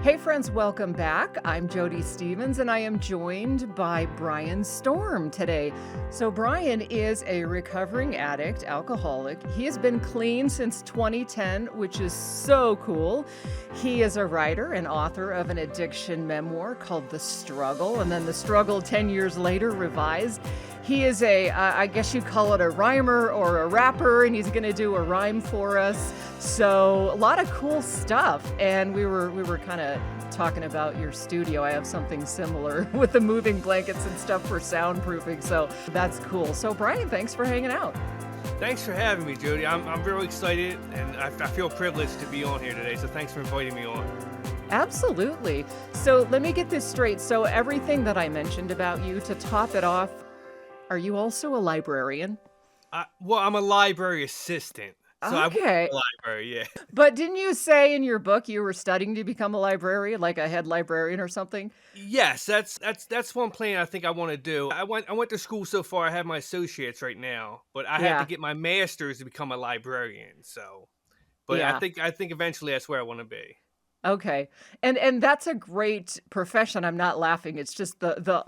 Hey friends, welcome back. I'm Jody Stevens and I am joined by Brian Storm today. So Brian is a recovering addict, alcoholic. He has been clean since 2010, which is so cool. He is a writer and author of an addiction memoir called The Struggle, and then The Struggle 10 years later revised. He is I guess you'd call it a rhymer or a rapper, and he's going to do a rhyme for us. So a lot of cool stuff. And we were kind of talking about your studio. I have something similar with the moving blankets and stuff for soundproofing. So that's cool. So Brian, thanks for hanging out. Thanks for having me, Jody. I'm really excited, and I feel privileged to be on here today. So thanks for inviting me on. Absolutely. So let me get this straight. So everything that I mentioned about you, to top it off, are you also a librarian? Well, I'm a library assistant. So I work in Okay. the library, yeah. But didn't you say in your book you were studying to become a librarian, like a head librarian or something? Yes, that's one plan I think I want to do. I went to school so far. I have my associates right now, but I have to Yeah. get my master's to become a librarian. So, but I Yeah. think I think eventually that's where I want to be. Okay. And that's a great profession. I'm not laughing. It's just the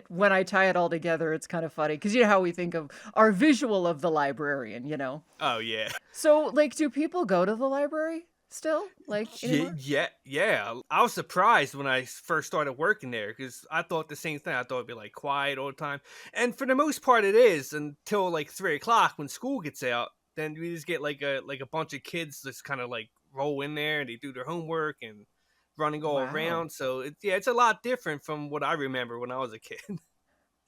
when I tie it all together, it's kind of funny because you know how we think of our visual of the librarian, you know. Oh yeah. So, like, do people go to the library still, like Yeah, anymore? yeah. I was surprised when I first started working there because I thought the same thing. I thought it'd be like quiet all the time, and for the most part, it is until like 3 o'clock when school gets out. Then we just get like a bunch of kids just kind of like roll in there and they do their homework and running all Wow. around. So it's a lot different from what I remember when I was a kid.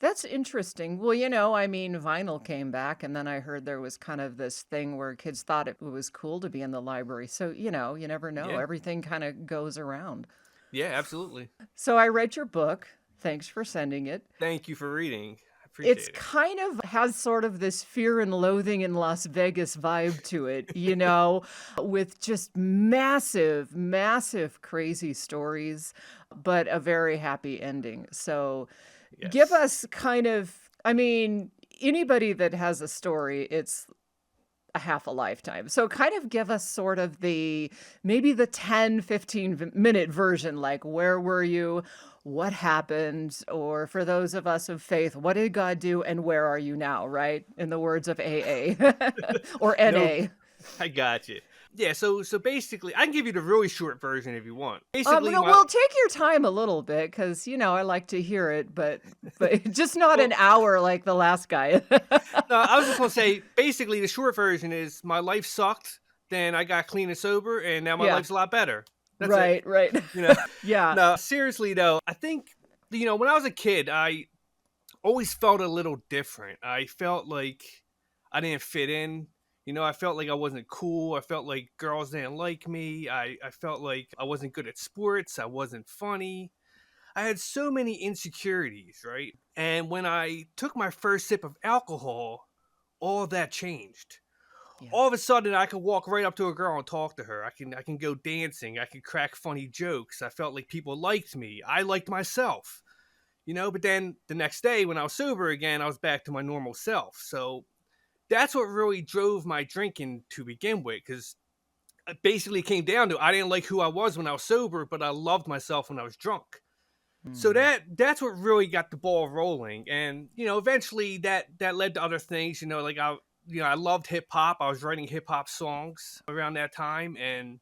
That's interesting. Well, you know, I mean, vinyl came back, and then I heard there was kind of this thing where kids thought it was cool to be in the library. So, you know, you never know. Yeah, Everything kind of goes around. yeah, absolutely. So I read your book. Thanks for sending it. Thank you for reading. I It's appreciate it. kind of has sort of this fear and loathing in Las Vegas vibe to it, you know, with just massive, massive, crazy stories, but a very happy ending. So give Yes. us kind of, I mean, anybody that has a story, it's a half a lifetime. So kind of give us sort of maybe the 10, 15-minute version, like where were you? What happened? Or for those of us of faith, what did God do and where are you now, right? In the words of AA or No, NA. I got you. Yeah, so basically, I can give you the really short version if you want. Basically, No, my well, take your time a little bit because you know I like to hear it, but just not an well, hour like the last guy. no, I was just gonna say, basically, the short version is my life sucked, then I got clean and sober, and now my Yeah, life's a lot better. That's it. right, right. You know, Yeah, no, seriously though, I think when I was a kid, I always felt a little different. I felt like I didn't fit in. I felt like I wasn't cool. I felt like girls didn't like me. I felt like I wasn't good at sports. I wasn't funny. I had so many insecurities, right? And when I took my first sip of alcohol, all that changed. yeah, All of a sudden, I could walk right up to a girl and talk to her. I can go dancing. I can crack funny jokes. I felt like people liked me. I liked myself. But then the next day when I was sober again, I was back to my normal self. So that's what really drove my drinking to begin with, because it basically came down to I didn't like who I was when I was sober, but I loved myself when I was drunk. So mm, that's what really got the ball rolling, and eventually that led to other things. Like I loved hip hop. I was writing hip hop songs around that time, and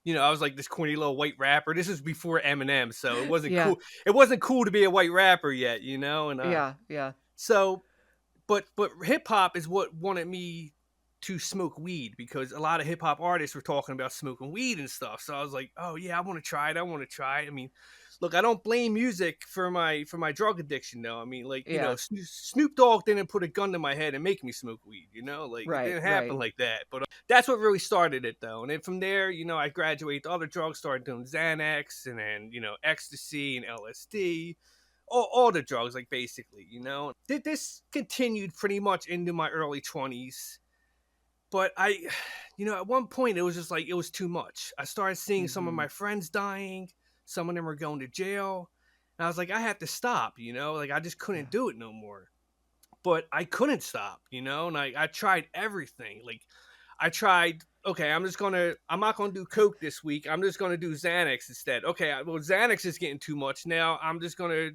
I was like this corny little white rapper. This is before Eminem, so it wasn't yeah, cool. It wasn't cool to be a white rapper yet, and yeah, yeah. so but hip hop is what wanted me to smoke weed, because a lot of hip hop artists were talking about smoking weed and stuff. So I was like, oh yeah, I want to try it. I want to try it. I mean, look, I don't blame music for my drug addiction though. I mean, like, Yeah, Snoop Dogg didn't put a gun to my head and make me smoke weed. Like it right, didn't happen right. like that. But that's what really started it though. And then from there, I graduated to other drugs, started doing Xanax, and then ecstasy and LSD, all the drugs, like, basically. This continued pretty much into my early 20s, but at one point it was just like it was too much. I started seeing some of Mhm. my friends dying. Some of them were going to jail, and I was like, I have to stop. Like, I just couldn't Yeah. do it no more. But I couldn't stop. And I tried everything. Like, I tried okay, I'm not gonna do Coke this week. I'm just gonna do Xanax instead. Okay, well Xanax is getting too much now. I'm just gonna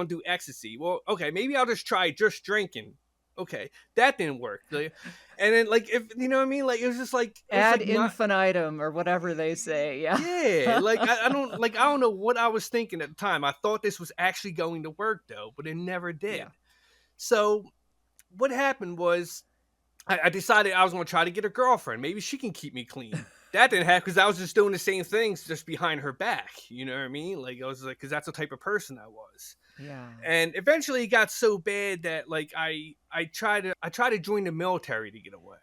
do ecstasy. Well, okay, maybe I'll just try just drinking. Okay, that didn't work. And then like if you know what I mean, like it was Ad like not infinitum or whatever they say. Yeah. yeah, I don't know what I was thinking at the time. I thought this was actually going to work though, but it never did. Yeah. So what happened was I decided I was going to try to get a girlfriend. Maybe she can keep me clean. That didn't happen because I was just doing the same things just behind her back. You know what I mean? Like I was like, because that's the type of person I was. Yeah. And eventually, it got so bad that like I tried to join the military to get away.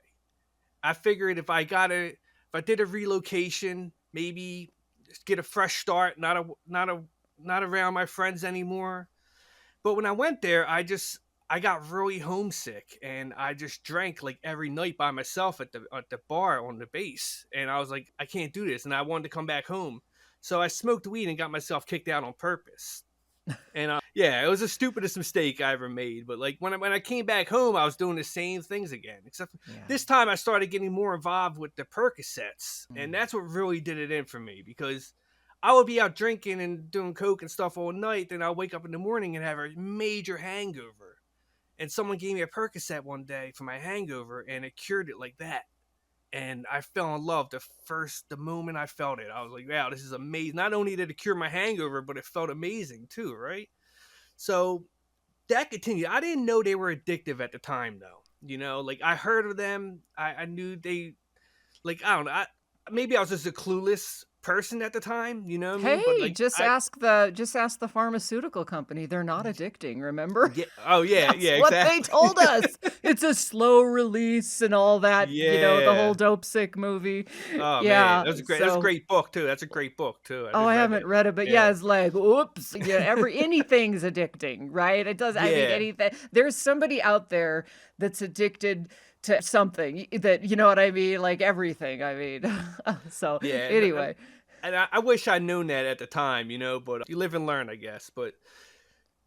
I figured if I did a relocation, maybe just get a fresh start, not around my friends anymore. But when I went there, I got really homesick and I just drank like every night by myself at the bar on the base. And I was like, I can't do this. And I wanted to come back home. So I smoked weed and got myself kicked out on purpose. And yeah, it was the stupidest mistake I ever made. But like when I came back home, I was doing the same things again. Except Yeah. this time I started getting more involved with the Percocets. And Mm. that's what really did it in for me because I would be out drinking and doing coke and stuff all night. Then I'll wake up in the morning and have a major hangover. And someone gave me a Percocet one day for my hangover, and it cured it like that. And I fell in love the moment I felt it. I was like, wow, this is amazing. Not only did it cure my hangover, but it felt amazing too, right? So that continued. I didn't know they were addictive at the time, though. You know, like I heard of them. I knew they, like, I don't know. Maybe I was just a clueless person at the time, you know what I mean? But Hey, like, just ask the pharmaceutical company. They're not addicting, remember? yeah, oh yeah, That's yeah, what they exactly. told us. It's a slow release and all that, the whole Yeah. Dope Sick movie. Oh man, Yeah, that was a so great book too. That's a great book too. I oh, just I read haven't it. read it, but yeah, Yeah. it's like, oops, yeah, anything's addicting, right? It does. I mean, Yeah. anything. There's somebody out there that's addicted to something that, you know what I mean? Like everything. I mean, so Yeah. anyway, And I wish I'd known that at the time, you know, but you live and learn, I guess. But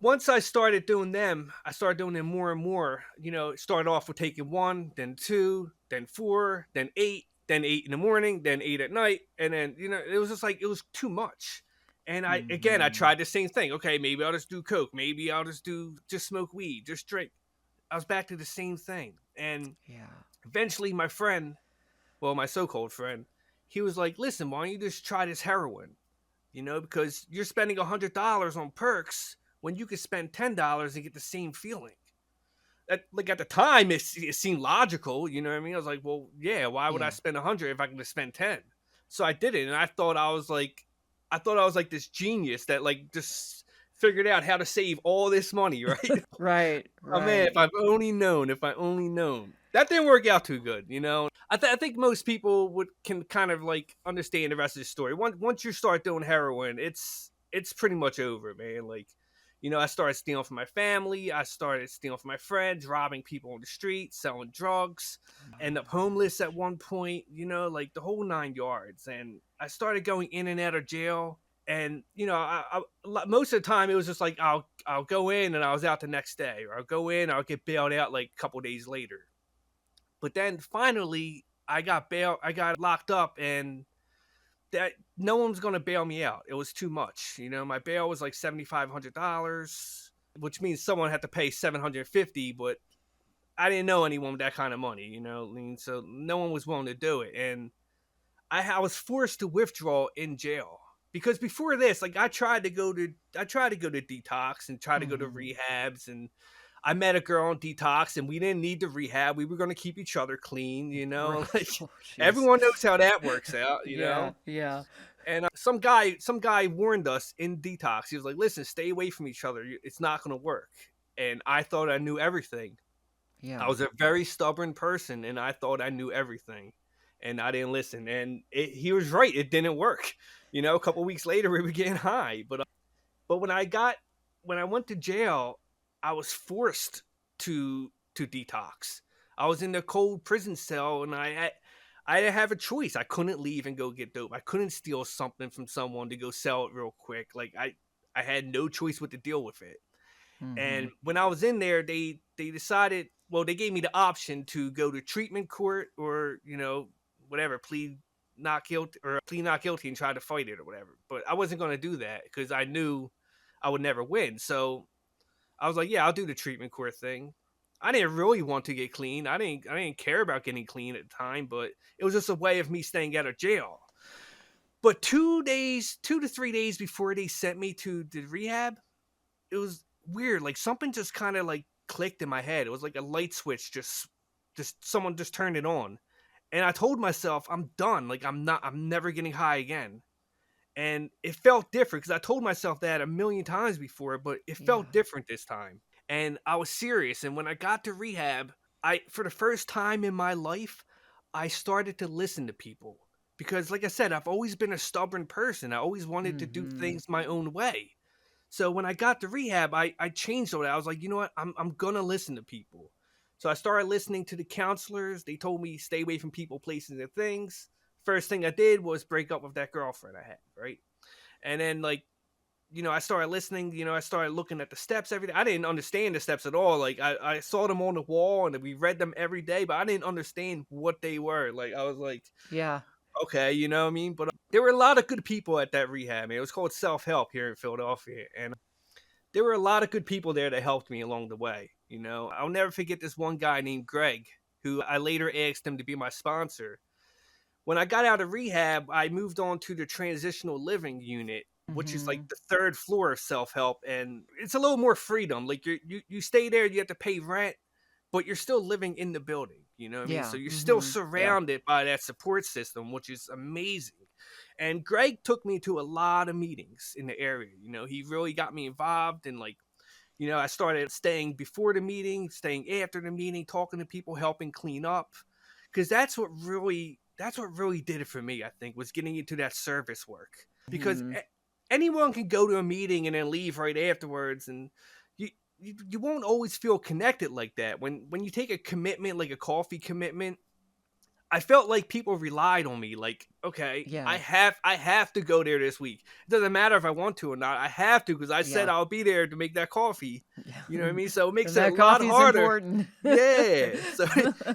once I started doing them, I started doing them more and more. You know, it started off with taking one, then two, then four, then eight in the morning, then eight at night. And then, you know, it was just like, it was too much. And I hmm tried the same thing. Okay, maybe I'll just do Coke. Maybe I'll just smoke weed, just drink. I was back to the same thing. And yeah, eventually my friend, well, my so-called friend, he was like, listen, why don't you just try this heroin? You know, because you're spending $100 on perks when you could spend $10 and get the same feeling. Like at the time, it seemed logical. You know what I mean? I was like, well, yeah, why would I yeah, spend 100 if I can just spend 10? So I did it, and I thought I was like this genius that like just figured out how to save all this money, right? right, Oh man, right. if I've only known, if I only known. That didn't work out too good, you know. I think most people would can kind of like understand the rest of the story. Once you start doing heroin, it's pretty much over, man. Like, you know, I started stealing from my family, I started stealing from my friends, robbing people on the street, selling drugs, end up homeless at one point, you know, like the whole nine yards. And I started going in and out of jail and you know most of the time it was just like I'll go in and I was out the next day, or I'll go in, I'll get bailed out like a couple days later. But then finally I got locked up, and that no one was going to bail me out. It was too much, you know. My bail was like $7,500, which means someone had to pay 750. But I didn't know anyone with that kind of money, you know. I mean, so no one was willing to do it, and I was forced to withdraw in jail because before this, like I tried to go to detox and try to go to hmm rehabs, and I met a girl on detox, and we didn't need the rehab. We were going to keep each other clean, you know. Right. Like Oh, jeez. everyone knows how that works out, you Yeah, know. yeah, And some guy warned us in detox. He was like, "Listen, stay away from each other. It's not going to work." And I thought I knew everything. I yeah. was a very stubborn person, and I thought I knew everything, and I didn't listen. And he was right; it didn't work. You know, a couple weeks later, we were getting high. But when I went to jail, I was forced to detox. I was in the cold prison cell, and I didn't have a choice. I couldn't leave and go get dope. I couldn't steal something from someone to go sell it real quick. Like I had no choice what to deal with it. hmm And when I was in there, they decided, well, they gave me the option to go to treatment court or, you know, whatever, plead not guilty and try to fight it or whatever. But I wasn't going to do that because I knew I would never win. So I was like, yeah, I'll do the treatment court thing. I didn't really want to get clean. I didn't care about getting clean at the time, but it was just a way of me staying out of jail. But 2 to 3 days before they sent me to the rehab, it was weird. Like something just kind of like clicked in my head. It was like a light switch. Just someone just turned it on, and I told myself, I'm done. Like I'm never getting high again. And it felt different because I told myself that a million times before, but it Yeah. felt different this time. And I was serious. And when I got to rehab, for the first time in my life, I started to listen to people. Because, like I said, I've always been a stubborn person. I always wanted to do Mm-hmm. things my own way. So when I got to rehab, I changed all that. I was like, you know what? I'm gonna listen to people. So I started listening to the counselors. They told me stay away from people, places, and things. First thing I did was break up with that girlfriend I had, right? And then I started listening. I started looking at the steps every day. I didn't understand the steps at all. Like I saw them on the wall and we read them every day, but I didn't understand what they were. Like I was like, Yeah. okay, you know what I mean? But there were a lot of good people at that rehab. Man. It was called Self-Help here in Philadelphia. And there were a lot of good people there that helped me along the way. I'll never forget this one guy named Greg, who I later asked him to be my sponsor. When I got out of rehab, I moved on to the transitional living unit, which is like Mm-hmm. the third floor of Self-Help. And it's a little more freedom. Like you stay there, you have to pay rent, but you're still living in the building. You know what I mean? Yeah. So you're still Mm-hmm. Yeah. surrounded by that support system, which is amazing. And Greg took me to a lot of meetings in the area. He really got me involved and I started staying before the meeting, staying after the meeting, talking to people, helping clean up. Because that's what really did it for me, I think, was getting into that service work. Because Mm-hmm. anyone can go to a meeting and then leave right afterwards, and you won't always feel connected like that. When you take a commitment, like a coffee commitment, I felt like people relied on me. Like, okay, I Yeah. have to go there this week. It doesn't matter if I want to or not. I have to because I said Yeah. I'll be there to make that coffee. Yeah. You know what I mean? So it makes And it a that lot coffee's harder. important. Yeah. So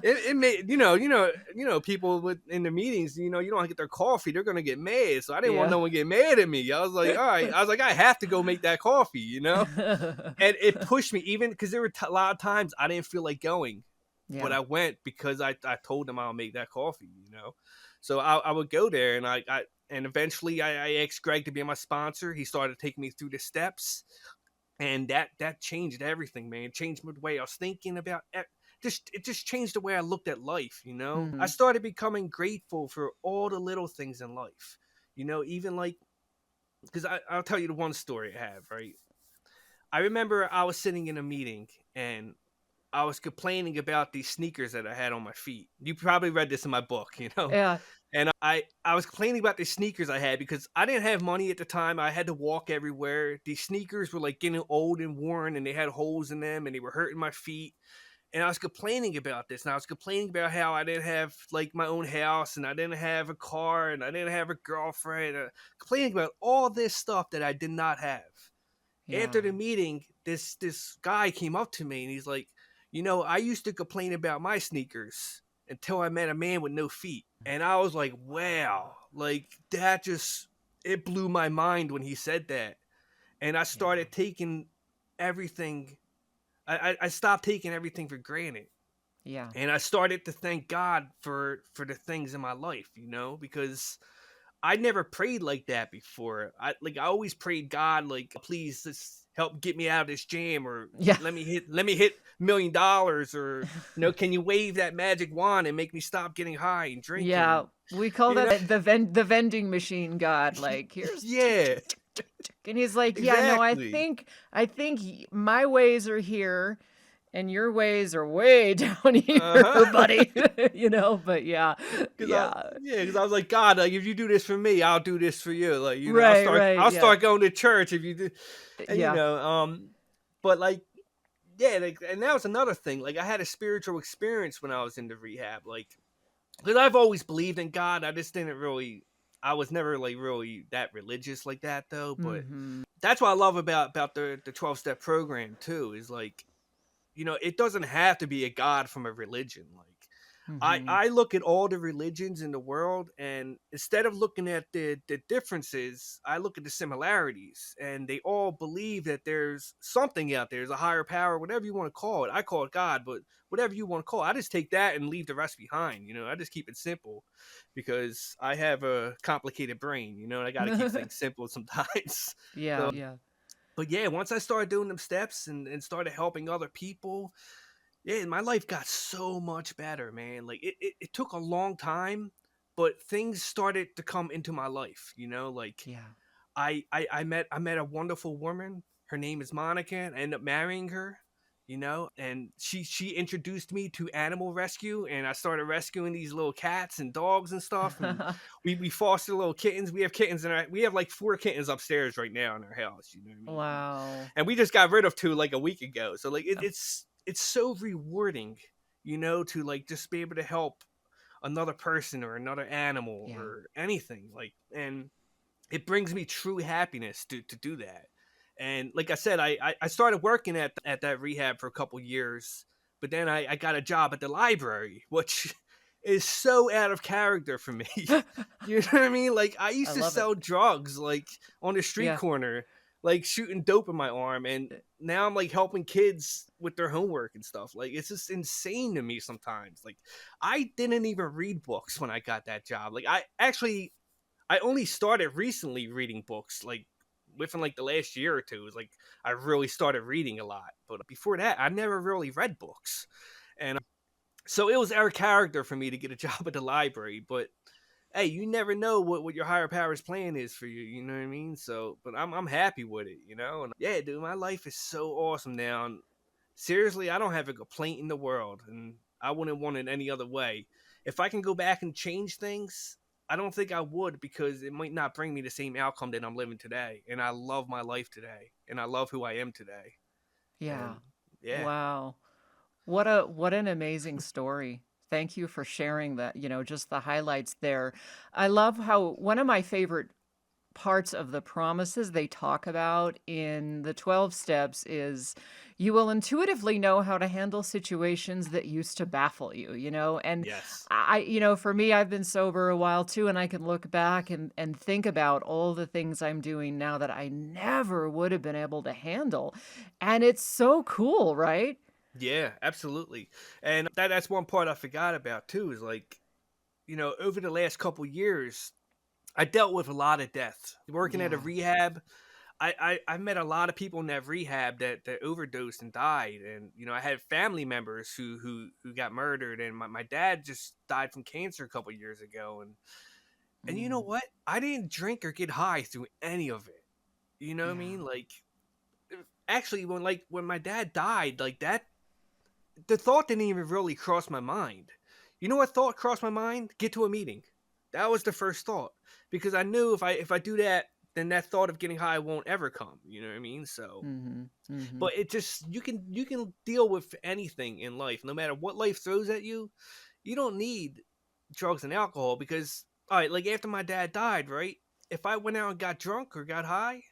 it made people in the meetings. You don't get their coffee, they're gonna get mad. So I didn't want Yeah. no one to get mad at me. I was like, all right. I was like, I have to go make that coffee. And it pushed me even because there were a lot of times I didn't feel like going. But Yeah. I went because I told them I'll make that coffee. So I would go there and eventually I asked Greg to be my sponsor. He started taking me through the steps, and that changed everything, man. It changed the way I was thinking about it just changed the way I looked at life. I Mm-hmm. started becoming grateful for all the little things in life. Even like because I'll tell you the one story I have, right? I remember I was sitting in a meeting and I was complaining about these sneakers that I had on my feet. You probably read this in my book. Yeah. And I was complaining about the sneakers I had because I didn't have money at the time. I had to walk everywhere. These sneakers were like getting old and worn and they had holes in them and they were hurting my feet. And I was complaining about this. And I was complaining about how I didn't have like my own house and I didn't have a car and I didn't have a girlfriend. Complaining about all this stuff that I did not have. Yeah. After the meeting, this guy came up to me and he's like, I used to complain about my sneakers until I met a man with no feet. And I was like, wow, like that just, it blew my mind when he said that. And I Yeah. started taking everything, I stopped taking everything for granted. Yeah. And I started to thank God for the things in my life, because I never prayed like that before. I always prayed God like please just help get me out of this jam or Yeah. let me hit $1 million or can you wave that magic wand and make me stop getting high and drinking Yeah. and We call you know that the vending machine god. Like, here's tick, tick, yeah, tick, tick, tick. And he's like, yeah, no, I exactly. think my ways are here and your ways are way down here, Uh-huh. buddy. But yeah. Cuz I Yeah. yeah, cuz I was like God, like if you do this for me, I'll do this for you. Like, I'll Right, start right. I'll Yeah. start going to church if you do and Yeah. but like yeah, like, and that was another thing. Like I had a spiritual experience when I was in the rehab, like because I've always believed in God. I just didn't really. I was never like really that religious like that though. But Mhm. that's what I love about the 12-step program too. Is like it doesn't have to be a God from a religion. Like Hmm. I look at all the religions in the world, and instead of looking at the differences, I look at the similarities, and they all believe that there's something out there, there's a higher power, whatever you want to call it. I call it God, but whatever you want to call it, I just take that and leave the rest behind. I just keep it simple because I have a complicated brain, and I got to keep things simple sometimes. Yeah, So, yeah. but yeah, once I started doing them steps and started helping other people, yeah, my life got so much better, man. Like it took a long time, but things started to come into my life, like Yeah. I met a wonderful woman. Her name is Monica, and I ended up marrying her, and she introduced me to animal rescue, and I started rescuing these little cats and dogs and stuff, and we foster little kittens. We have kittens we have like 4 kittens upstairs right now in our house, you know what I mean? Wow. And we just got rid of 2 like a week ago. So like Oh, it's so rewarding, to like just be able to help another person or another animal yeah. or anything, like, and it brings me true happiness to do that. And like I said, I started working at that rehab for a couple years, but then I got a job at the library, which is so out of character for me. You know what I mean? Like I I used to love it. sell drugs like on the street Yeah. corner, like shooting dope in my arm, and now I'm like helping kids with their homework and stuff. Like it's just insane to me sometimes. Like I didn't even read books when I got that job. Like I only started recently reading books, like within like the last year or two. It was like I really started reading a lot. But before that, I never really read books. And so it was our character for me to get a job at the library. But hey, you never know what your higher power's plan is for you. You know what I mean? So, but I'm happy with it. And yeah, dude, my life is so awesome now. And seriously, I don't have a complaint in the world, and I wouldn't want it any other way. If I can go back and change things, I don't think I would, because it might not bring me the same outcome that I'm living today. And I love my life today, and I love who I am today. Yeah. And yeah, Wow. What an amazing story. Thank you for sharing that, just the highlights there. I love how one of my favorite parts of the promises they talk about in the 12 steps is you will intuitively know how to handle situations that used to baffle you. And yes, for me, I've been sober a while too, and I can look back and think about all the things I'm doing now that I never would have been able to handle. And it's so cool, right? yeah, absolutely. And that's one part I forgot about too. Is like, over the last couple years, I dealt with a lot of death. Working at a Yeah. rehab, I met a lot of people in that rehab that overdosed and died, and I had family members who got murdered, and my dad just died from cancer a couple years ago, and you know Mm, what? I didn't drink or get high through any of it. You know what I yeah. mean? Like actually, when my dad died, like that, the thought didn't even really cross my mind. You know what thought crossed my mind? Get to a meeting. That was the first thought, because I knew if I do that, then that thought of getting high won't ever come. You know what I mean? So, Mhm. Mhm. but it just you can deal with anything in life, no matter what life throws at you. You don't need drugs and alcohol, because all right, like after my dad died, right? If I went out and got drunk or got high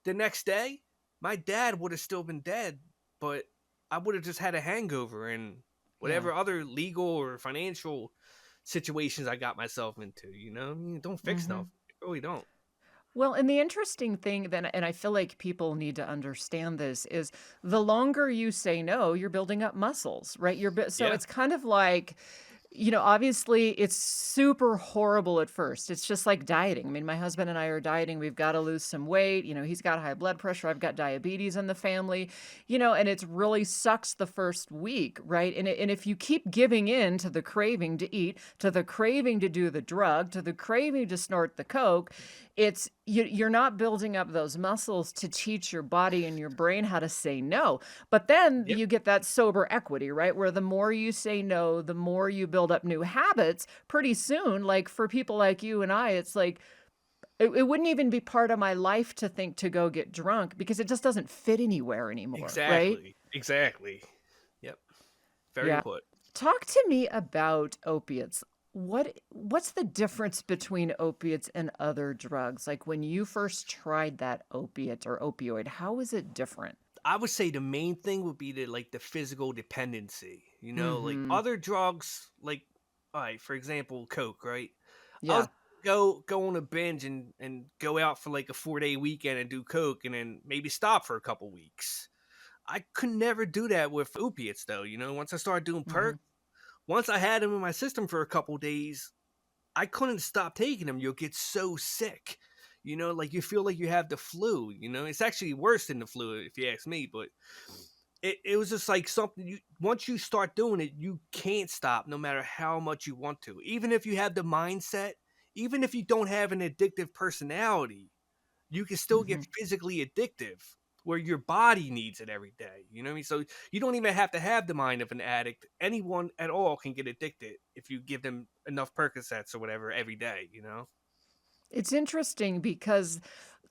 the next day, my dad would have still been dead, but I would have just had a hangover and Yeah. whatever other legal or financial situations I got myself into. You know, I mean, it don't fix Mhm. nothing. It really don't. Well, and the interesting thing then, and I feel like people need to understand this, is the longer you say no, you're building up muscles, right? So Yeah. it's kind of like, obviously it's super horrible at first. It's just like dieting. I mean, my husband and I are dieting. We've got to lose some weight. He's got high blood pressure. I've got diabetes in the family, and it really sucks the first week, right? And if you keep giving in to the craving to eat, to the craving to do the drug, to the craving to snort the coke, you're not building up those muscles to teach your body and your brain how to say no. But then Yep. you get that sober equity, right? Where the more you say no, the more you build up new habits. Pretty soon, like for people like you and I, it's like it wouldn't even be part of my life to think to go get drunk because it just doesn't fit anywhere anymore, right? Exactly. Exactly. Yep. Very Yeah. put. Talk to me about opiates. What's the difference between opiates and other drugs? Like when you first tried that opiate or opioid, how is it different? I would say the main thing would be the physical dependency. Like Mhm. other drugs, like, all right, for example, coke, right? I was Yeah. go on a binge and go out for like a 4-day weekend and do coke and then maybe stop for a couple weeks. I could never do that with opiates though. Once I started doing perk, Mhm. once I had them in my system for a couple days, I couldn't stop taking them. You'll get so sick. Like you feel like you have the flu. It's actually worse than the flu if you ask me. But it was just like something you once you start doing it, you can't stop no matter how much you want to. Even if you have the mindset, even if you don't have an addictive personality, you can still get Mhm. physically addictive where your body needs it every day. You know what I mean? So you don't even have to have the mind of an addict. Anyone at all can get addicted if you give them enough Percocets or whatever every day. It's interesting because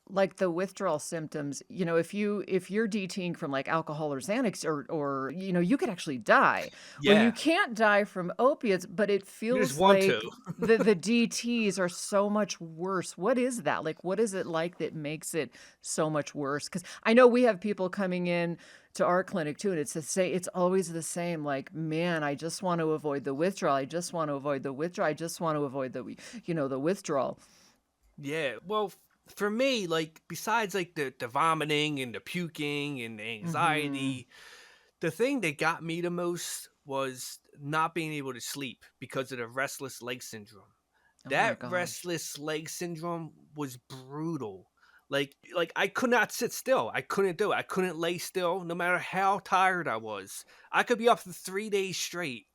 like the withdrawal symptoms, if you're DTing from like alcohol or Xanax or you could actually die. Well, you Yeah. can't die from opiates, but it You just feels want to. like the DTs are so much worse. What is that? Like what is it like that makes it so much worse? Cuz I know we have people coming in to our clinic too and it's always the same like, man, I just want to avoid the withdrawal. I just want to avoid the withdrawal. I just want to avoid the withdrawal. Yeah. Well, for me, like besides like the vomiting and the puking and the Mhm. anxiety, the thing that got me the most was not being able to sleep because of the restless leg syndrome. Oh my That gosh. restless leg syndrome was brutal. Like I could not sit still. I couldn't do it. I couldn't lay still no matter how tired I was. I could be up for 3 days straight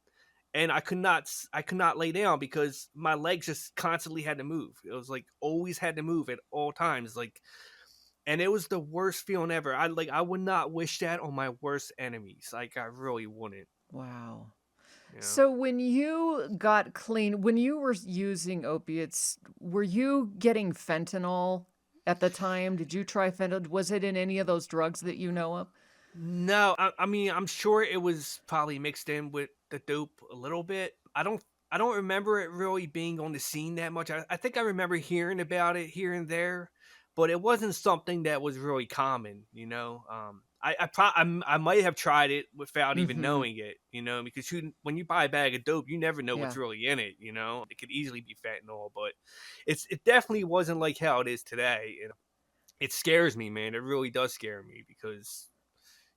and I could not lay down because my legs just constantly had to move. It was like always had to move at all times like, and it was the worst feeling ever. I would not wish that on my worst enemies. Like I really wouldn't, Wow. you know. So when you got clean, when you were using opiates, were you getting fentanyl at the time? Did you try fentanyl? Was it in any of those drugs that you know of? No, I mean, I'm sure it was probably mixed in with the dope a little bit. I don't remember it really being on the scene that much. I think I remember hearing about it here and there, but it wasn't something that was really common. I might have tried it without even Mhm. knowing it, because when you buy a bag of dope, you never know what's Yeah. really in it. It could easily be fentanyl, but it definitely wasn't like how it is today. And it scares me, man. It really does scare me because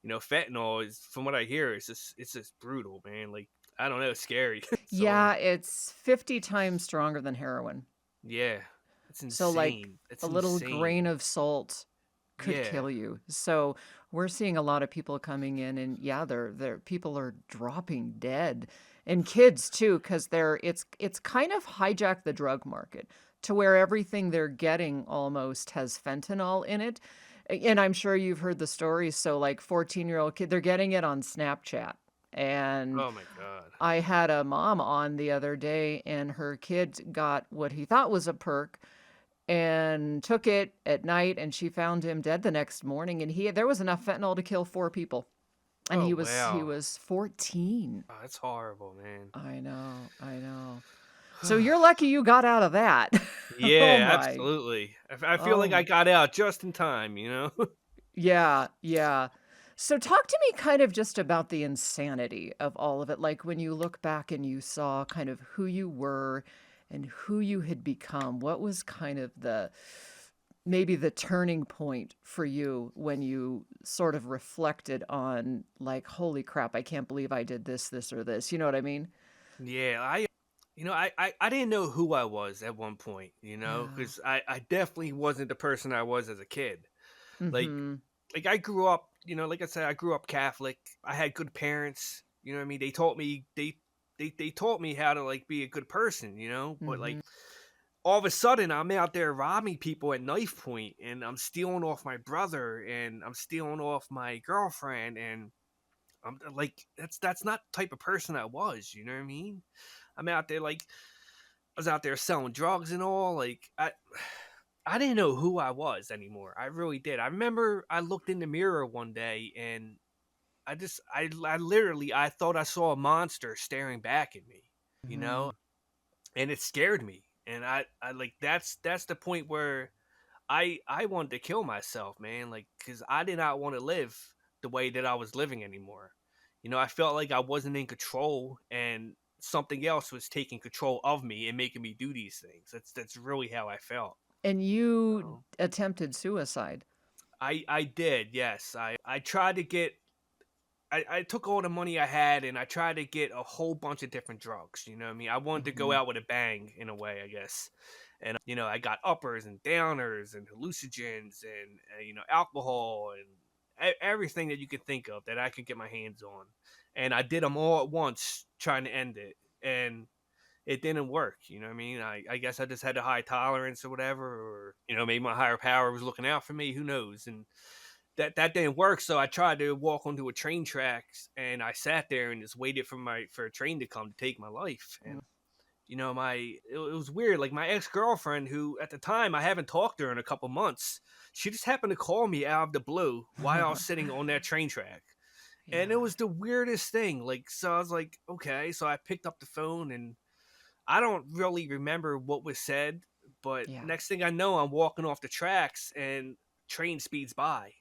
fentanyl is, from what I hear, it's just brutal, man. Like I don't know, it's scary. So Yeah, it's 50 times stronger than heroin. yeah, it's So like insane. It's a little grain insane. of salt could Yeah. kill you. So we're seeing a lot of people coming in and yeah, they're people are dropping dead. And kids too, because it's kind of hijacked the drug market to where everything they're getting almost has fentanyl in it. And I'm sure you've heard the stories. So like 14-year-old kid, they're getting it on Snapchat. And Oh my god. I had a mom on the other day and her kid got what he thought was a perk and took it at night and she found him dead the next morning and he there was enough fentanyl to kill 4 people and Oh he wow. was 14. Oh, that's horrible, man. I know. So you're lucky you got out of that. Oh Yeah, my. absolutely. I feel Oh like I my. got out just in time. Yeah. So talk to me kind of just about the insanity of all of it, like when you look back and you saw kind of who you were and who you had become. What was kind of the maybe the turning point for you when you sort of reflected on like, holy crap, I can't believe I did this or this. You know what I mean? Yeah, I didn't know who I was at one point, Yeah. because I definitely wasn't the person I was as a kid. Like Mm-hmm. like I grew up, like I said, I grew up Catholic. I had good parents. You know what I mean? They taught me they taught me how to like be a good person. But Mm-hmm. like all of a sudden I'm out there robbing people at knife point and I'm stealing off my brother and I'm stealing off my girlfriend and I'm like that's not the type of person I was, you know what I mean? I'm out there like I was out there selling drugs and all. Like I didn't know who I was anymore. I really did. I remember I looked in the mirror one day and I literally I thought I saw a monster staring back at me, you Mm-hmm. know, and it scared me. And I like that's the point where I wanted to kill myself, man. Like because I did not want to live the way that I was living anymore. I felt like I wasn't in control and something else was taking control of me and making me do these things. That's really how I felt. And you Um, attempted suicide. I did, yes. I tried to get I took all the money I had and I tried to get a whole bunch of different drugs. You know what I mean? I wanted to go Mhm. out with a bang in a way, I guess. And I got uppers and downers and hallucinogens and alcohol and everything that you could think of that I could get my hands on. And I did them all at once trying to end it. And it didn't work. You know what I mean? I guess I just had a high tolerance or whatever, or maybe my higher power was looking out for me. Who knows? And that didn't work. So I tried to walk onto a train tracks, and I sat there and just waited for a train to come to take my life. And it was weird. Like my ex girlfriend, who at the time I haven't talked to her in a couple months, she just happened to call me out of the blue while I was sitting on that train track. And it Yeah. was the weirdest thing. Like, so I was like, okay. So I picked up the phone and I don't really remember what was said, but Yeah. next thing I know, I'm walking off the tracks and train speeds by.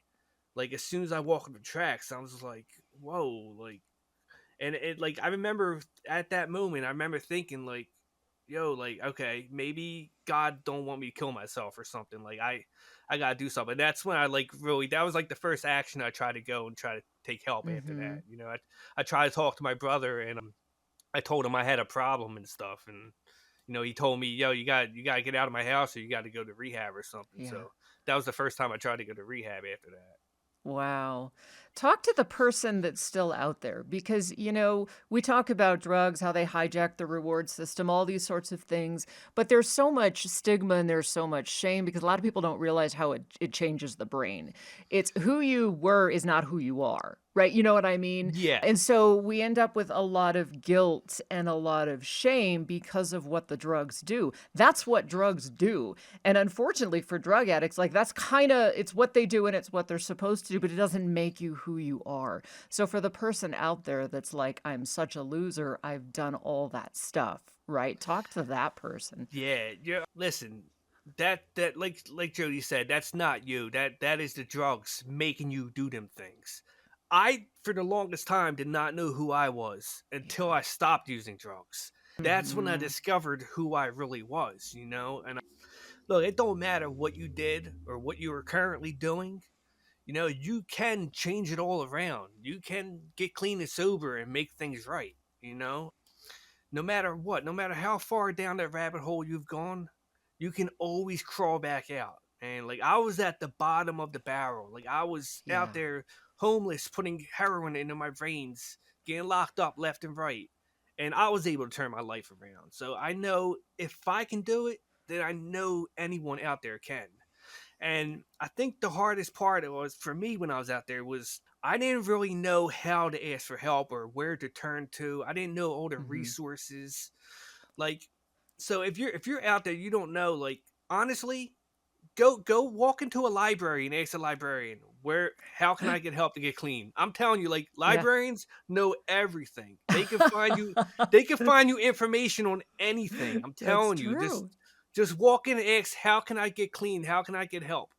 Like as soon as I walk on the tracks, I was just like, "Whoa!" Like, and it like I remember at that moment, I remember thinking like, "Yo, like okay, maybe God don't want me to kill myself or something. Like I gotta do something." And that's when I like really that was like the first action I tried to go and try to take help after that. Mhm. I tried to talk to my brother and I told him I had a problem and stuff, and he told me, "Yo, you got to get out of my house, or you got to go to rehab or something." Yeah. So that was the first time I tried to go to rehab after that. Wow. Talk to the person that's still out there because, we talk about drugs, how they hijack the reward system, all these sorts of things, but there's so much stigma and there's so much shame because a lot of people don't realize how it changes the brain. It's who you were is not who you are, right? You know what I mean? Yeah, And so we end up with a lot of guilt and a lot of shame because of what the drugs do. That's what drugs do. And unfortunately for drug addicts, like that's kind of it's what they do and it's what they're supposed to do, but it doesn't make you who you are. So for the person out there that's like, I'm such a loser, I've done all that stuff, right? Talk to that person. yeah, yeah. Listen, that like Jody said, that's not you. That is the drugs making you do them things. I for the longest time did not know who I was until Yeah. I stopped using drugs. That's when I Hmm. discovered who I really was. And look, it don't matter what you did or what you are currently doing. You can change it all around. You can get clean and sober and make things right. No matter what, no matter how far down that rabbit hole you've gone, you can always crawl back out. And like I was at the bottom of the barrel. Like I was out Yeah. there homeless, putting heroin into my veins, getting locked up left and right. And I was able to turn my life around. So I know if I can do it, then I know anyone out there can. And I think the hardest part it was for me when I was out there was I didn't really know how to ask for help or where to turn to. I didn't know all the Hmm. resources. Like so if you're out there you don't know like honestly go walk into a library and ask a librarian where how can I get help to get clean. I'm telling you like Yeah. librarians know everything. They can find you information on anything. I'm That's telling you just true. just walk in and ask how can I get clean, how can I get help.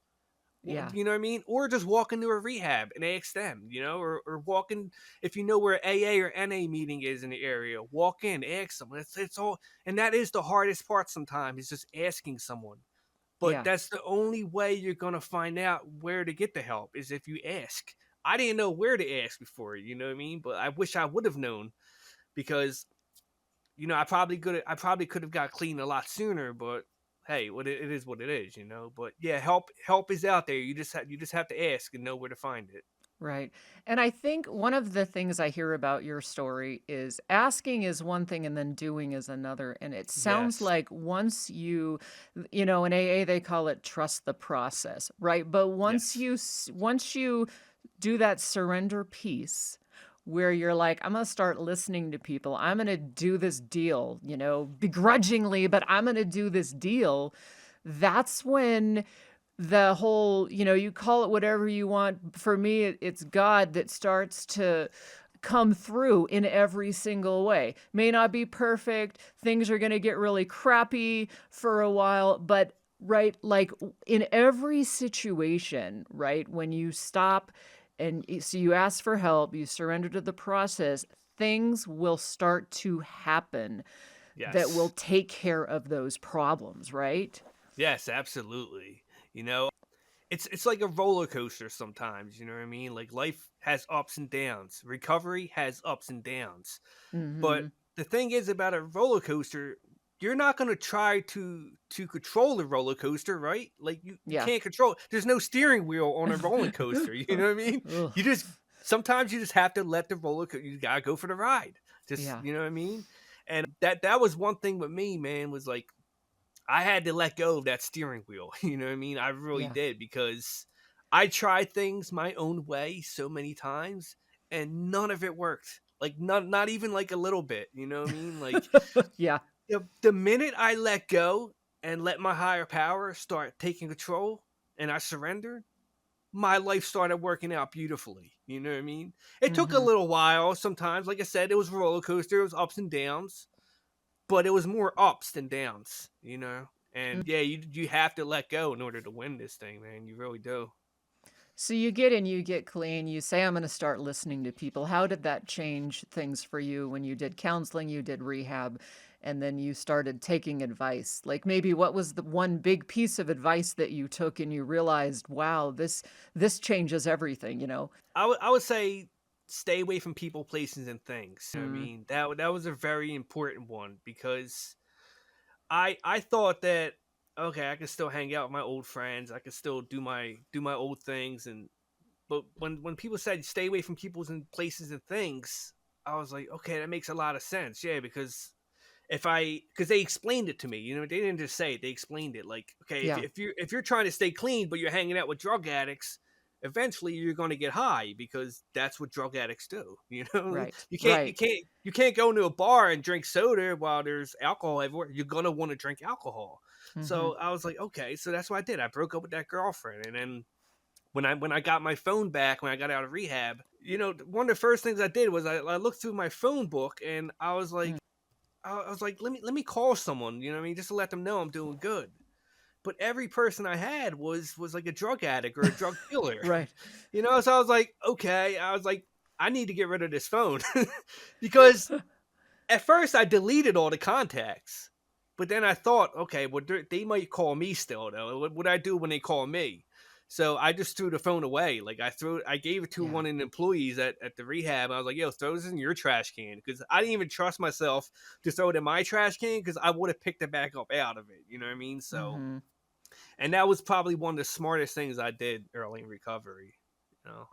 Yeah. You know what I mean? Or just walk into a rehab and ask them, or walk in if you know where AA or NA meeting is in the area. Walk in, ask them. It's all, and that is the hardest part sometimes is just asking someone. But Yeah. that's the only way you're gonna find out where to get the help is if you ask. I didn't know where to ask before, you know what I mean? But I wish I would have known because I probably could have got clean a lot sooner, but hey, it is what it is. But yeah, help is out there. You just have to ask and know where to find it. Right. And I think one of the things I hear about your story is asking is one thing and then doing is another. And it sounds Yes. like once in AA, they call it trust the process, right? But once Yes. you do that surrender piece where you're like, I'm going to start listening to people, I'm going to do this deal, begrudgingly, but I'm going to do this deal. That's when the whole, you call it whatever you want. For me, it's God that starts to come through in every single way. May not be perfect. Things are going to get really crappy for a while, but right, like in every situation, right, when you stop and so you ask for help, you surrender to the process, things will start to happen that will Yes. take care of those problems, right? Yes, absolutely. You know, it's like a roller coaster sometimes, you know what I mean? Like life has ups and downs. Recovery has ups and downs. But Mhm. the thing is about a roller coaster, you're not going to try to control the roller coaster, right? Like you Yeah. can't control. There's no steering wheel on a roller coaster, you know what I mean? Ugh. You just sometimes you just have to let the roller coaster, you got to go for the ride. Just, Yeah. you know what I mean? And that was one thing with me, man, was like I had to let go of that steering wheel. You know what I mean? I really Yeah. did because I tried things my own way so many times and none of it worked. Like not even like a little bit, you know what I mean? Like Yeah. the minute I let go and let my higher power start taking control and I surrendered, my life started working out beautifully. You know what I mean? It took a Mhm. little while sometimes. Like I said, it was a roller coaster, it was ups and downs, but it was more ups than downs, you know. And yeah, you have to let go in order to win this thing, man. You really do. So you get in, you get clean, you say, I'm going to start listening to people. How did that change things for you when you did counseling, you did rehab, and then you started taking advice? Like maybe what was the one big piece of advice that you took and you realized, wow, this changes everything, you know? I would say stay away from people, places, and things. I Mm, mean that was a very important one because I thought that okay, I could still hang out with my old friends, I could still do my old things, and but when people said stay away from people and places and things, I was like, okay, that makes a lot of sense. Yeah, because because they explained it to me, you know, they didn't just say it, they explained it. Like, okay, yeah, if you're trying to stay clean, but you're hanging out with drug addicts, eventually you're going to get high because that's what drug addicts do. You know, right, you can't you right. can't you can't go into a bar and drink soda while there's alcohol everywhere. You're gonna want to drink alcohol. Hmm. So I was like, okay, so that's what I did. I broke up with that girlfriend, and then when I got my phone back when I got out of rehab, you know, one of the first things I did was I looked through my phone book and I was like, let me call someone, you know what I mean, just to let them know I'm doing good. But every person I had was like a drug addict or a drug dealer, Right. you know. So I was like, okay, I was like, I need to get rid of this phone because at first I deleted all the contacts, but then I thought, okay, well they might call me still though. What would I do when they call me? So I just threw the phone away. Like I gave it to Yeah. one of the employees at the rehab. I was like, yo, throw this in your trash can because I didn't even trust myself to throw it in my trash can because I would have picked it back up out of it. You know what I mean? So, Hmm. and that was probably one of the smartest things I did early in recovery. You know?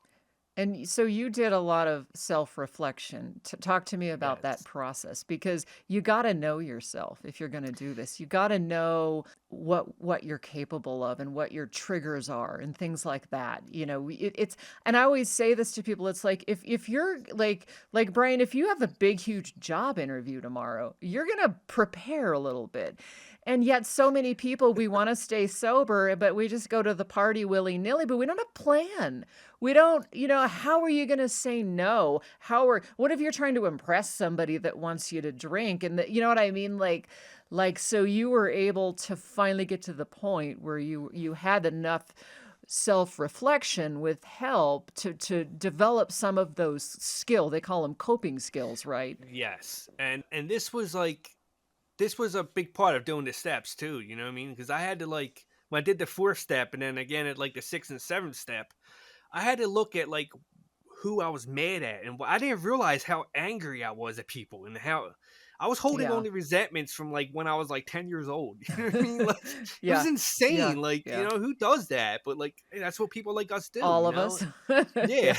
And so you did a lot of self-reflection. Talk to me about that Yes. process because you got to know yourself if you're going to do this. You got to know what you're capable of and what your triggers are and things like that. You know, it's and I always say this to people. It's like if you're like Brian, if you have a big huge job interview tomorrow, you're going to prepare a little bit. And yet so many people we want to stay sober, but we just go to the party willy-nilly, but we don't have a plan. We don't, you know, how are you going to say no? What if you're trying to impress somebody that wants you to drink and that, you know what I mean? So you were able to finally get to the point where you had enough self-reflection with help to develop some of those they call them coping skills, right? Yes. And this was a big part of doing the steps too, you know what I mean? Because I had to like when I did the fourth step and then again at like the sixth and seventh step, I had to look at like who I was mad at, and I didn't realize how angry I was at people and how I was holding on Yeah. to resentments from like when I was like 10 years old. You know what I mean? Like it was Yeah. Yeah. insane. Like Yeah. who does that? But like hey, that's what people like us do. All You of know? us. Yeah. Yeah.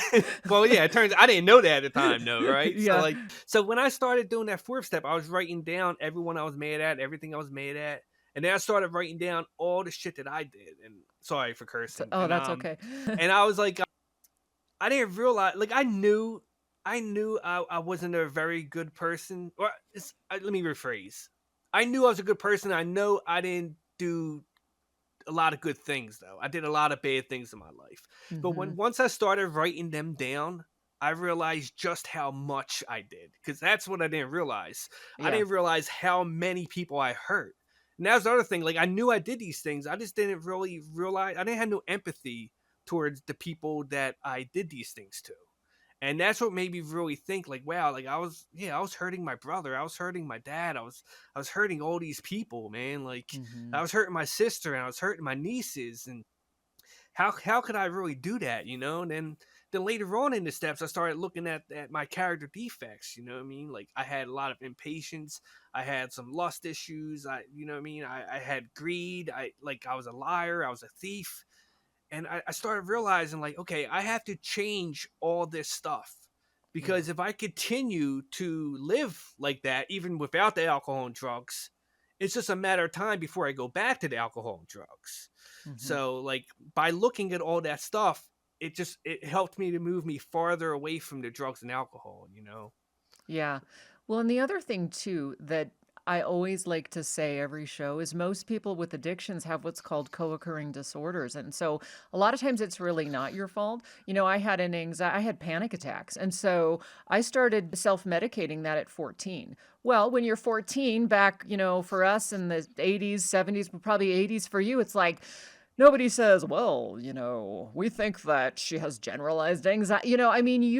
Well, yeah. It turns I didn't know that at the time, though, right? So Yeah. like, so when I started doing that fourth step, I was writing down everyone I was mad at, everything I was mad at, and then I started writing down all the shit that I did. And sorry for cursing. Oh, that's okay. And I was like, I didn't realize, like, I knew I wasn't a very good person. Or let me rephrase. I knew I was a good person. I know I didn't do a lot of good things though. I did a lot of bad things in my life. But Hmm. when once I started writing them down, I realized just how much I did because that's what I didn't realize. I Yeah. didn't realize how many people I hurt. And that was the other thing. Like I knew I did these things. I just didn't really realize. I didn't have no empathy towards the people that I did these things to. And that's what made me really think, like, wow, like I was hurting my brother, I was hurting my dad, I was hurting all these people, man. Like, Mm-hmm. I was hurting my sister and I was hurting my nieces, and how could I really do that, you know? And then later on in the steps, I started looking at my character defects. You know what I mean? Like, I had a lot of impatience. I had some lust issues. You know what I mean? I had greed. I was a liar. I was a thief. And I started realizing, like, okay, I have to change all this stuff, Yeah. because if I continue to live like that, even without the alcohol and drugs, it's just a matter of time before I go back to the alcohol and drugs. Mm-hmm. So, like, by looking at all that stuff, it helped me to move me farther away from the drugs and alcohol, you know? Yeah. Well, and the other thing too that I always like to say every show is most people with addictions have what's called co-occurring disorders. And so a lot of times it's really not your fault. I had panic attacks. And so I started self-medicating that at 14. Well, when you're 14, back, for us in the 80s, 70s, but probably 80s for you, it's like nobody says, well, we think that she has generalized anxiety. You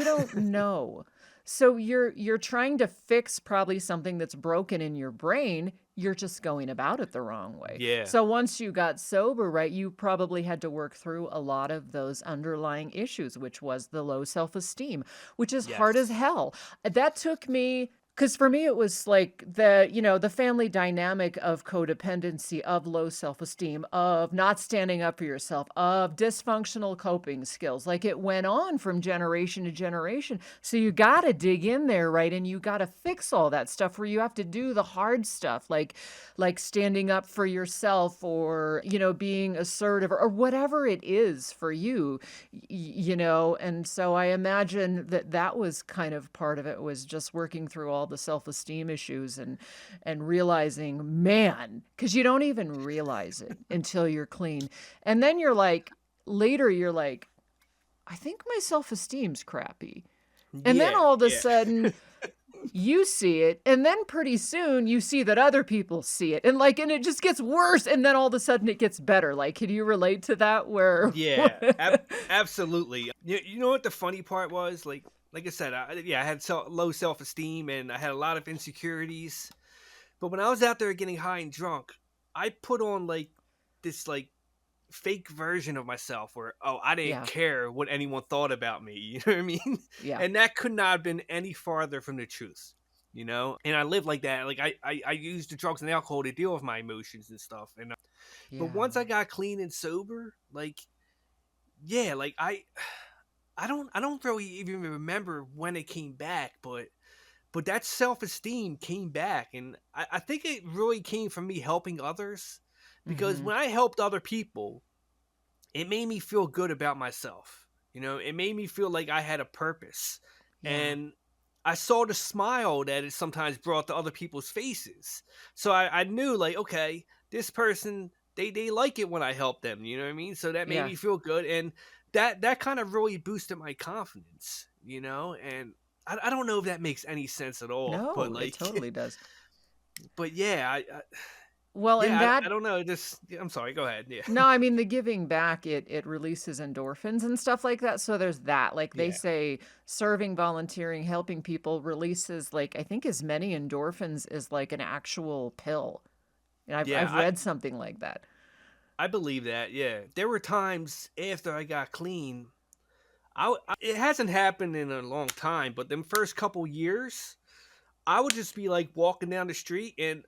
don't know. So you're trying to fix probably something that's broken in your brain. You're just going about it the wrong way. Yeah. So once you got sober, right, you probably had to work through a lot of those underlying issues, which was the low self-esteem, which is hard as Yes. hell. That took me, because for me, it was like the family dynamic of codependency, of low self-esteem, of not standing up for yourself, of dysfunctional coping skills. Like, it went on from generation to generation. So you got to dig in there, right? And you got to fix all that stuff, where you have to do the hard stuff, like standing up for yourself, or, being assertive, or whatever it is for you, And so I imagine that was kind of part of it, was just working through all the self-esteem issues, and realizing, man, because you don't even realize it until you're clean. And then later you're like, I think my self-esteem's crappy. And then Yeah. all of a Yeah. sudden you see it, and then pretty soon you see that other people see it, and it just gets worse, and then all of a sudden it gets better. Like, can you relate to that, where Yeah, absolutely. You know what the funny part was? Like I said, I had low self esteem and I had a lot of insecurities. But when I was out there getting high and drunk, I put on like this like fake version of myself where, oh, I didn't yeah, care what anyone thought about me. You know what I mean? yeah, And that could not have been any farther from the truth. You know, and I lived like that. Like, I used the drugs and alcohol to deal with my emotions and stuff. And but yeah, once I got clean and sober, like, yeah, like I don't really even remember when it came back, but that self esteem came back, and I think it really came from me helping others, because mm-hmm, when I helped other people, it made me feel good about myself. You know, it made me feel like I had a purpose, yeah, and I saw the smile that it sometimes brought to other people's faces. So I knew, like, okay, this person, they like it when I help them. You know what I mean? So that made yeah. me feel good, and that kind of really boosted my confidence. You know, and I don't know if that makes any sense at all, but No, it like, totally does. but yeah, Well, and I don't know. Just, I'm sorry. Go ahead. Yeah. no, I mean, the giving back, it releases endorphins and stuff like that. So there's that. Like, they Yeah. say serving, volunteering, helping people releases, like, I think, as many endorphins as like an actual pill. And Yeah. I've read something like that. I believe that. Yeah. There were times after I got clean. It hasn't happened in a long time, but them first couple years, I would just be like walking down the street, and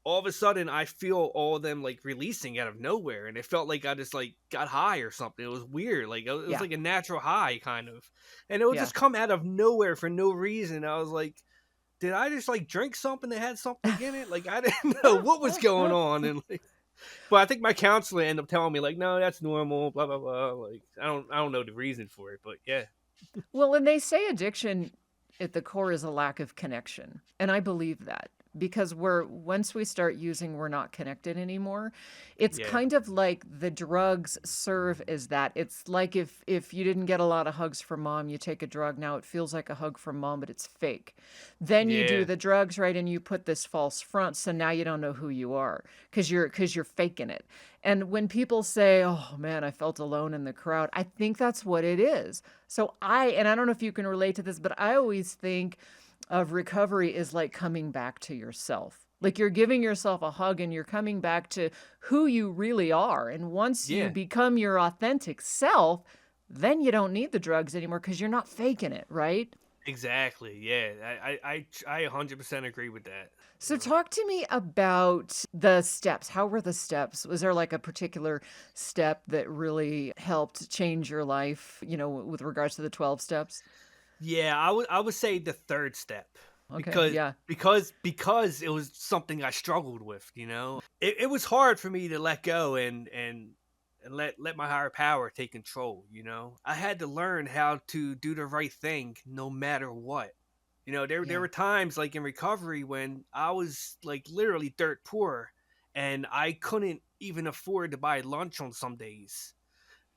all of a sudden I feel all of them like releasing out of nowhere, and it felt like I just like got high or something. It was weird. Like, it was Yeah. like a natural high kind of, and it would Yeah. just come out of nowhere for no reason. I was like, did I just like drink something that had something in it? Like, I didn't know what was going on, and like, but I think my counselor ended up telling me, like, no, that's normal, blah blah blah. Like, I don't know the reason for it, but yeah. Well, and they say addiction at the core is a lack of connection. And I believe that. because we're once we start using, we're not connected anymore. It's Yeah. kind of like the drugs serve as that. It's like if you didn't get a lot of hugs from mom, you take a drug. Now it feels like a hug from mom, but it's fake. Then you do Yeah. the drugs, right, and you put this false front, so now you don't know who you are because you're faking it. And when people say, "Oh man, I felt alone in the crowd," I think that's what it is. So I don't know if you can relate to this, but I always think of recovery is like coming back to yourself. Like you're giving yourself a hug and you're coming back to who you really are. And once you Yeah. become your authentic self, then you don't need the drugs anymore because you're not faking it, right? Exactly. Yeah. I 100% agree with that. You So know. talk to me about the steps. How were the steps? Was there like a particular step that really helped change your life, with regards to the 12 steps? Yeah, I would say the third step Okay, because yeah. because it was something I struggled with. It was hard for me to let go and let my higher power take control. I had to learn how to do the right thing no matter what. There Yeah. were times like in recovery when I was like literally dirt poor and I couldn't even afford to buy lunch on some days.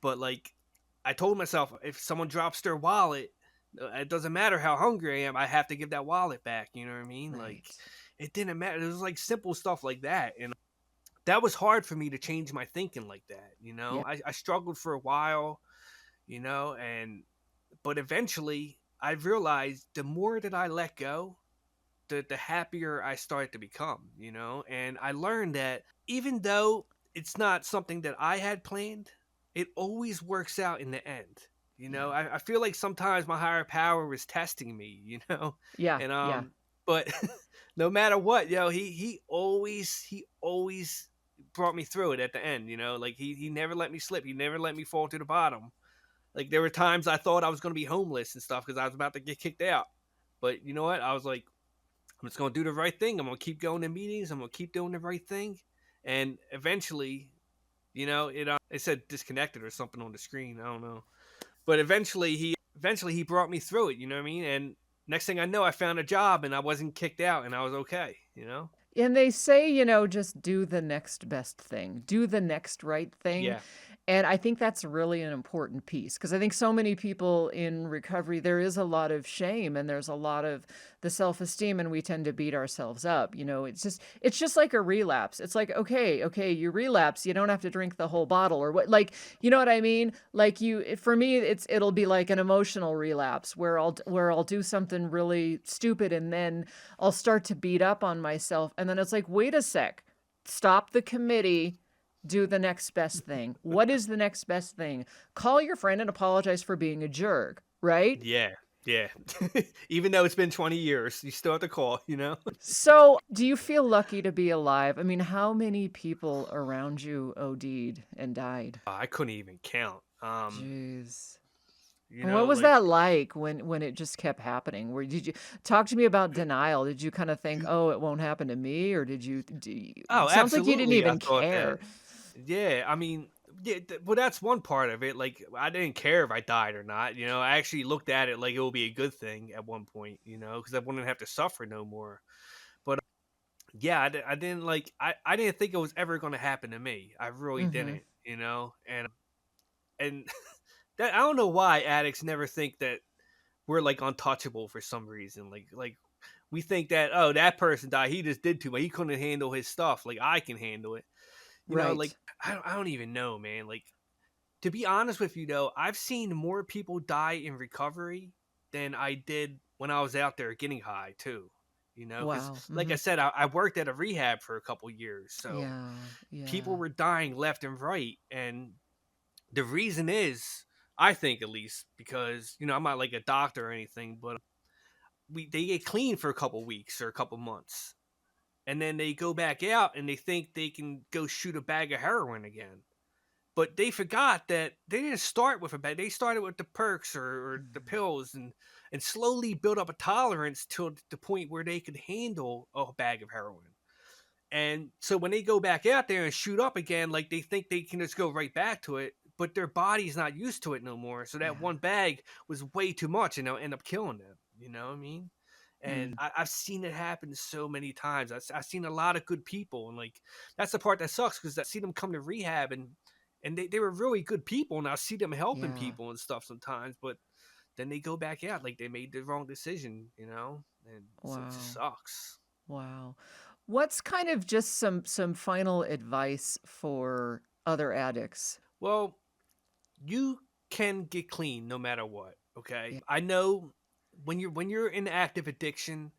But like I told myself, if someone drops their wallet, it doesn't matter how hungry I am. I have to give that wallet back. You know what I mean? Like Right. it didn't matter. It was like simple stuff like that, and that was hard for me to change my thinking like that. Yeah. I struggled for a while. And but eventually I realized the more that I let go, the happier I started to become. And I learned that even though it's not something that I had planned, it always works out in the end. Yeah. I feel like sometimes my higher power was testing me, Yeah. and Yeah. but no matter what, he always brought me through it at the end. Like he never let me slip. He never let me fall to the bottom. Like there were times I thought I was going to be homeless and stuff because I was about to get kicked out. But you know what? I was like, I'm just gonna do the right thing. I'm gonna keep going to meetings. I'm gonna keep doing the right thing, and eventually, it said disconnected or something on the screen. I don't know, but eventually he brought me through it. You know what I mean? And next thing I know, I found a job and I wasn't kicked out and I was okay. And they say, just do the next best thing, do the next right thing. Yeah. And I think that's really an important piece because I think so many people in recovery, there is a lot of shame and there's a lot of the self-esteem, and we tend to beat ourselves up. It's just like a relapse. It's like, okay, you relapse, you don't have to drink the whole bottle or what, like, you know what I mean? Like for me, it'll be like an emotional relapse where I'll do something really stupid and then I'll start to beat up on myself. And then it's like, wait a sec, stop the committee, do the next best thing. What is the next best thing? Call your friend and apologize for being a jerk, right? Yeah. Yeah. Even though it's been 20 years, you still have to call. So, do you feel lucky to be alive? I mean, how many people around you OD'd and died? I couldn't even count. Jeez. And what was Like, that like when it just kept happening? Where did you talk to me about denial? Did you kind of think, "Oh, it won't happen to me," or oh, it sounds like you didn't absolutely. I even thought that. care. Yeah, I mean, yeah, well, that's one part of it. Like, I didn't care if I died or not. I actually looked at it like it would be a good thing at one point. Because I wouldn't have to suffer no more. But yeah, I didn't like. I didn't think it was ever going to happen to me. I really Mhm. didn't. And that I don't know why addicts never think that we're like untouchable for some reason. Like we think that, oh, that person died. He just did too much. He couldn't handle his stuff. Like I can handle it. Like Right. I don't even know, man. Like to be honest with you, though, I've seen more people die in recovery than I did when I was out there getting high too. Because Wow. like I Mhm. said, I worked at a rehab for a couple years, so Yeah. people Yeah. were dying left and right, and the reason is, I think at least, because I'm not like a doctor or anything, but they get clean for a couple weeks or a couple months, and then they go back out and they think they can go shoot a bag of heroin again. But they forgot that they didn't start with a bag. They started with the perks or the Mhm. pills and slowly built up a tolerance to the point where they could handle a bag of heroin. And so when they go back out there and shoot up again, like they think they can just go right back to it, but their body's not used to it no more. So that Yeah. one bag was way too much and they'll end up killing them. You know what I mean? And Mm. I've seen it happen so many times. I've seen a lot of good people, and like that's the part that sucks because I see them come to rehab and they were really good people, and I see them helping Yeah. people and stuff sometimes, but then they go back out like they made the wrong decision, and so it just Wow. sucks. Wow. What's kind of just some final advice for other addicts? Well, you can get clean no matter what. Okay, Yeah. I know when you're in active addiction,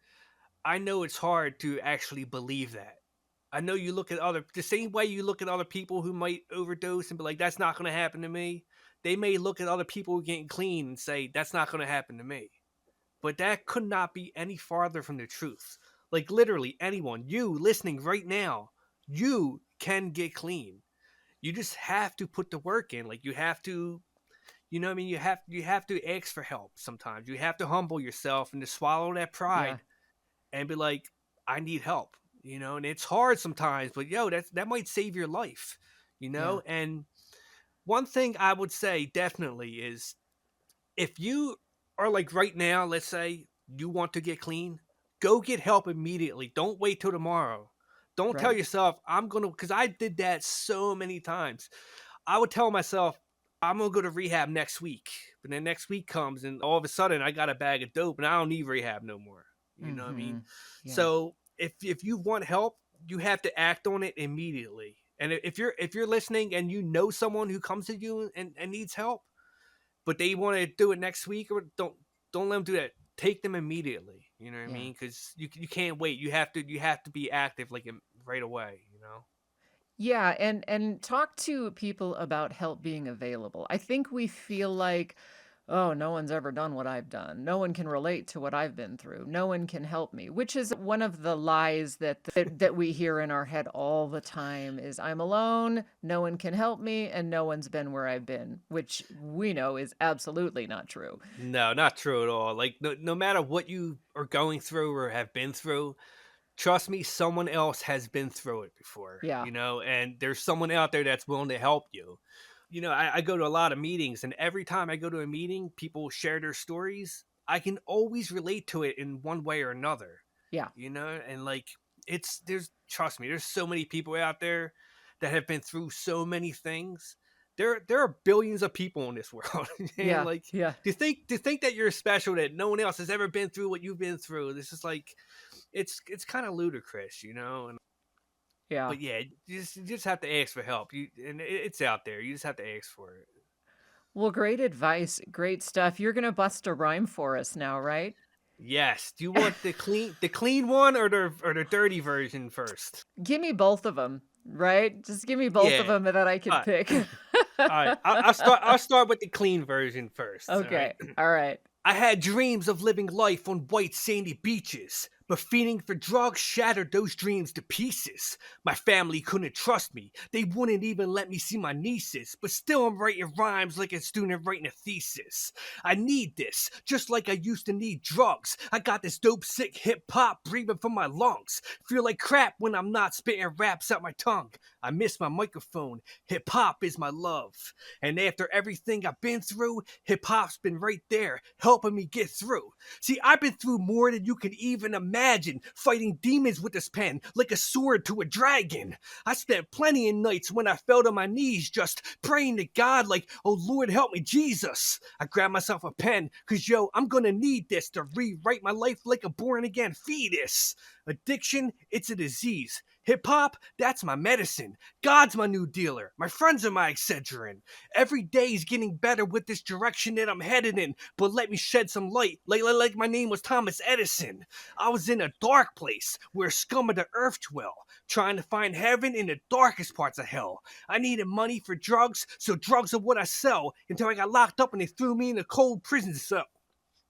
I know it's hard to actually believe that. I know you look at other the same way you look at other people who might overdose and be like, "That's not going to happen to me." They may look at other people who are getting clean and say, "That's not going to happen to me." But that could not be any farther from the truth. Like literally anyone, you listening right now, you can get clean. You just have to put the work in. Like you have to, what I mean, you have to ask for help sometimes. You have to humble yourself and to swallow that Yeah. pride and be like, I need help. And it's hard sometimes, but that might save your life. Yeah. And one thing I would say definitely is if you are like right now, let's say you want to get clean, go get help immediately. Don't wait till tomorrow. Don't tell Right. yourself, I'm going to, because I did that so many times. I would tell myself, I'm going to go to rehab next week. But then next week comes and all of a sudden I got a bag of dope and I don't need rehab no more. You know what I mean? Mhm. Yeah. So if you want help, you have to act on it immediately. And if you're listening and you know someone who comes to you and needs help, but they want to do it next week, or don't let them do that. Take them immediately. You know what I Yeah. mean? Because you can't wait. You have to be active like right away. Yeah, and talk to people about help being available. I think we feel like, oh, no one's ever done what I've done. No one can relate to what I've been through. No one can help me, which is one of the lies that we hear in our head all the time is I'm alone, no one can help me, and no one's been where I've been, which we know is absolutely not true. No, not true at all. Like no matter what you are going through or have been through, trust me, someone else has been through it before. Yeah. And there's someone out there that's willing to help you. I go to a lot of meetings, and every time I go to a meeting, people share their stories. I can always relate to it in one way or another. Yeah. And like trust me, there's so many people out there that have been through so many things. There are billions of people in this world, and Yeah. like Yeah. to think that you're special, that no one else has ever been through what you've been through. This is like it's kind of ludicrous, and Yeah. but yeah, you just have to ask for help. It's out there. You just have to ask for it. Well, great advice. Great stuff. You're going to bust a rhyme for us now, right? Yes. Do you want the clean one or the dirty version first? Give me both of them, right? Just give me both of Yeah. them and then I All can right. pick. All right. I'll start with the clean version first. All right. Okay. All right. I had dreams of living life on white sandy beaches, but fiending for drugs shattered those dreams to pieces. My family couldn't trust me. They wouldn't even let me see my nieces, but still I'm writing rhymes like a student writing a thesis. I need this, just like I used to need drugs. I got this dope sick hip hop breathing from my lungs. Feel like crap when I'm not spitting raps out my tongue. I miss my microphone. Hip hop is my love. And after everything I've been through, hip hop's been right there, helping me get through. See, I've been through more than you can even imagine, fighting demons with this pen like a sword to a dragon. I spent plenty of nights when I fell to my knees just praying to God like, oh Lord, help me, Jesus. I grabbed myself a pen, cause I'm gonna need this to rewrite my life like a born again fetus. Addiction, it's a disease. Hip hop, that's my medicine. God's my new dealer. My friends are my Excedrin. Every day's getting better with this direction that I'm headed in. But let me shed some light, like my name was Thomas Edison. I was in a dark place where scum of the earth dwell, trying to find heaven in the darkest parts of hell. I needed money for drugs, so drugs are what I sell, until I got locked up and they threw me in a cold prison cell.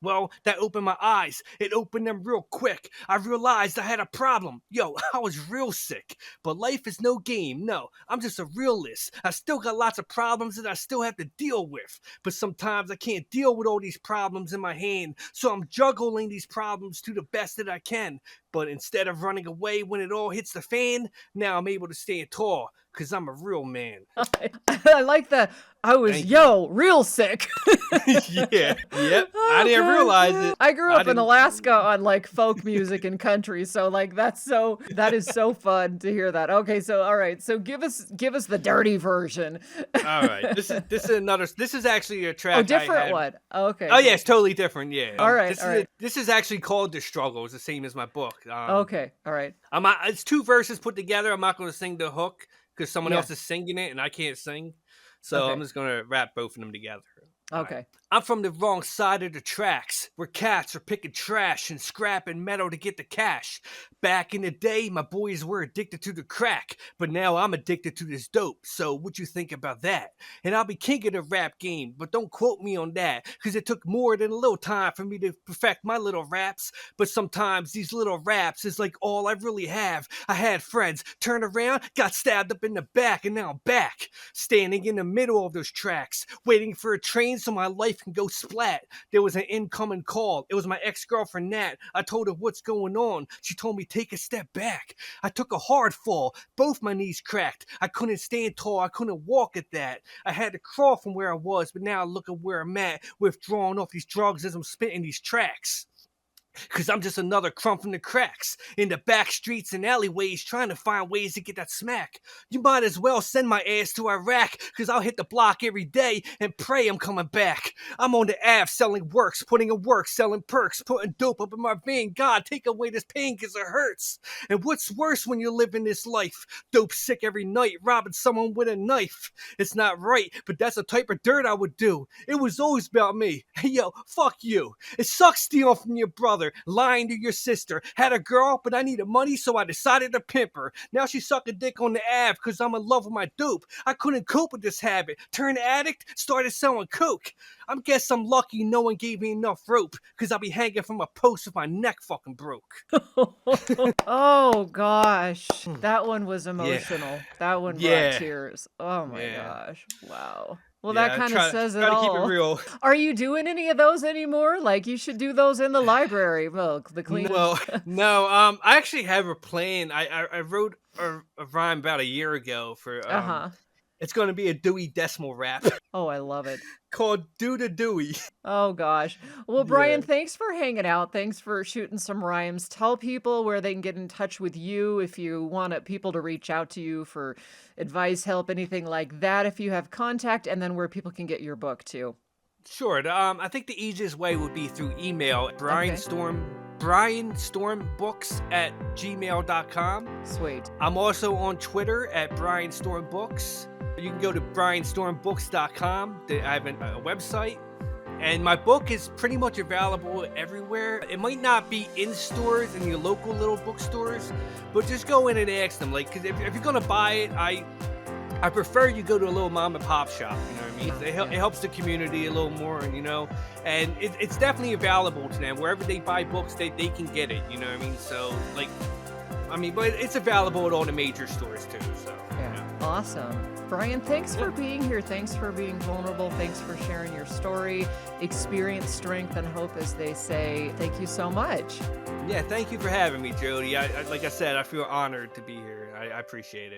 Well, that opened my eyes. It opened them real quick. I realized I had a problem. Yo, I was real sick. But life is no game. No, I'm just a realist. I still got lots of problems that I still have to deal with. But sometimes I can't deal with all these problems in my hand. So I'm juggling these problems to the best that I can. But instead of running away when it all hits the fan, now I'm able to stand tall because I'm a real man. I like that. I was, Thank you. real sick. Yeah, yep. I Oh, didn't God. realize it. I grew I up in didn't. Alaska on like folk music and country, so like that is so fun to hear that. Okay, so all right, so give us the dirty version. All right, this is another. This is actually a Oh, track I different had. one. Okay, Oh yeah, cool. it's totally different. Yeah. All right, This all is right. this is actually called "The Struggle." It's the same as my book. Okay, all right. It's two verses put together. I'm not going to sing the hook because someone Yeah. else is singing it and I can't sing. So I'm Okay. just going to rap both of them together. All right. Okay. I'm from the wrong side of the tracks where cats are picking trash and scrapping metal to get the cash. Back in the day, my boys were addicted to the crack, but now I'm addicted to this dope. So what you think about that? And I'll be king of the rap game, but don't quote me on that, because it took more than a little time for me to perfect my little raps. But sometimes these little raps is like all I really have. I had friends, turned around, got stabbed up in the back, and now I'm back, standing in the middle of those tracks, waiting for a train so my life can go splat. There was an incoming call. It was my ex-girlfriend Nat. I told her what's going on. She told me take a step back. I took a hard fall. Both my knees cracked. I couldn't stand tall. I couldn't walk at that. I had to crawl from where I was, but now look at where I'm at, withdrawing off these drugs as I'm spitting these tracks. Cause I'm just another crumb from the cracks in the back streets and alleyways trying to find ways to get that smack. You might as well send my ass to Iraq, cause I'll hit the block every day and pray I'm coming back. I'm on the Ave selling works, putting in work, selling perks, putting dope up in my vein. God, take away this pain cause it hurts. And what's worse when you're living this life? Dope sick every night, robbing someone with a knife. It's not right, but that's the type of dirt I would do. It was always about me. Hey yo, fuck you. It sucks stealing from your brother, lying to your sister. Had a girl, but I needed money, so I decided to pimp her. Now she suck a dick on the Ave, cause I'm in love with my dope. I couldn't cope with this habit. Turned addict, started selling coke. I guess I'm lucky no one gave me enough rope, cause I'll be hanging from a post if my neck fucking broke. Oh gosh, that one was emotional. That one brought Yeah. tears. Oh my Yeah. gosh. Wow. Well, Yeah, that I kind of says it try to keep it all. real. Are you doing any of those anymore? Like you should do those in the library. Well, the clean. Well, no, I actually have a plan. I wrote a rhyme about a year ago for Uh-huh. it's going to be a Dewey Decimal rap Oh, I love it. called Do to Dewey. Oh gosh. Well, Brian, Yeah. thanks for hanging out. Thanks for shooting some rhymes. Tell people where they can get in touch with you if you want people to reach out to you for advice, help, anything like that, if you have contact, and then where people can get your book too. Sure. I think the easiest way would be through email, brianstormbooks@gmail.com. Sweet. I'm also on Twitter at brianstormbooks. You can go to brianstormbooks.com. I have a website. And my book is pretty much available everywhere. It might not be in stores, in your local little bookstores, but just go in and ask them. Like, because if you're going to buy it, I prefer you go to a little mom and pop shop, you know what I mean? Yeah. It helps the community a little more, and and it's definitely available to them. Wherever they buy books, they can get it, you know what I mean? So, but it's available at all the major stores too, so. Yeah. Awesome. Brian, thanks for being here. Thanks for being vulnerable. Thanks for sharing your story, experience, strength, and hope, as they say. Thank you so much. Yeah, thank you for having me, Jody. Like I said, I feel honored to be here. I appreciate it.